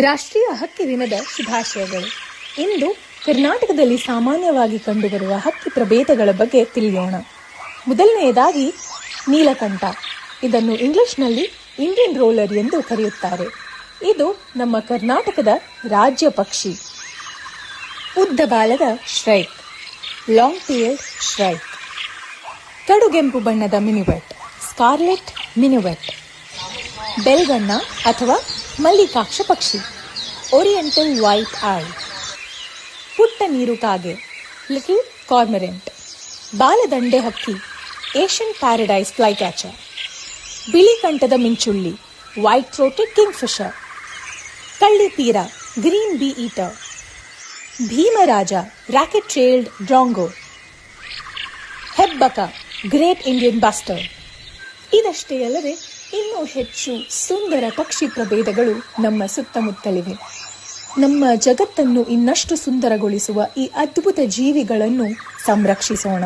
ರಾಷ್ಟ್ರೀಯ ಹಕ್ಕಿ ದಿನದ ಶುಭಾಶಯಗಳು. ಇಂದು ಕರ್ನಾಟಕದಲ್ಲಿ ಸಾಮಾನ್ಯವಾಗಿ ಕಂಡುಬರುವ ಹಕ್ಕಿ ಪ್ರಭೇದಗಳ ಬಗ್ಗೆ ತಿಳಿಯೋಣ. ಮೊದಲನೆಯದಾಗಿ ನೀಲಕಂಠ. ಇದನ್ನು ಇಂಗ್ಲಿಷ್ನಲ್ಲಿ ಇಂಡಿಯನ್ ರೋಲರ್ ಎಂದು ಕರೆಯುತ್ತಾರೆ. ಇದು ನಮ್ಮ ಕರ್ನಾಟಕದ ರಾಜ್ಯ ಪಕ್ಷಿ. ಉದ್ದ ಬಾಲದ ಶ್ರೈಕ್, ಲಾಂಗ್ ಟೇಲ್ಡ್ ಶ್ರೈಕ್. ಕಡುಗೆಂಪು ಬಣ್ಣದ ಮಿನುವೆಟ್, ಸ್ಕಾರ್ಲೆಟ್ ಮಿನುವೆಟ್. ಬೆಲ್ಗಣ್ಣ ಅಥವಾ ಮಲ್ಲಿಕಾಕ್ಷ ಪಕ್ಷಿ, ಓರಿಯೆಂಟಲ್ ವೈಟ್ ಐ. ಪುಟ್ಟ ನೀರು ಕಾಗೆ, ಲಿಟಲ್ ಕಾರ್ಮರೆಂಟ್. ಬಾಲದಂಡೆ ಹಕ್ಕಿ, ಏಷ್ಯನ್ ಪ್ಯಾರಡೈಸ್ ಫ್ಲೈ ಕ್ಯಾಚರ್. ಬಿಳಿ ಕಂಠದ ಮಿಂಚುಳ್ಳಿ, ವೈಟ್ ಥ್ರೋಟೆಡ್ ಕಿಂಗ್ಫಿಶರ್. ಕಳ್ಳಿಪೀರ, ಗ್ರೀನ್ ಬೀ ಈಟರ್. ಭೀಮರಾಜ, ರಾಕೆಟ್ ಟ್ರೇಲ್ಡ್ ಡ್ರಾಂಗೋ. ಹೆಬ್ಬಕ, ಗ್ರೇಟ್ ಇಂಡಿಯನ್ ಬಸ್ಟರ್. ಇದಷ್ಟೇ ಅಲ್ಲದೆ ಇನ್ನೂ ಹೆಚ್ಚು ಸುಂದರ ಪಕ್ಷಿ ಪ್ರಭೇದಗಳು ನಮ್ಮ ಸುತ್ತಮುತ್ತಲಿವೆ. ನಮ್ಮ ಜಗತ್ತನ್ನು ಇನ್ನಷ್ಟು ಸುಂದರಗೊಳಿಸುವ ಈ ಅದ್ಭುತ ಜೀವಿಗಳನ್ನು ಸಂರಕ್ಷಿಸೋಣ.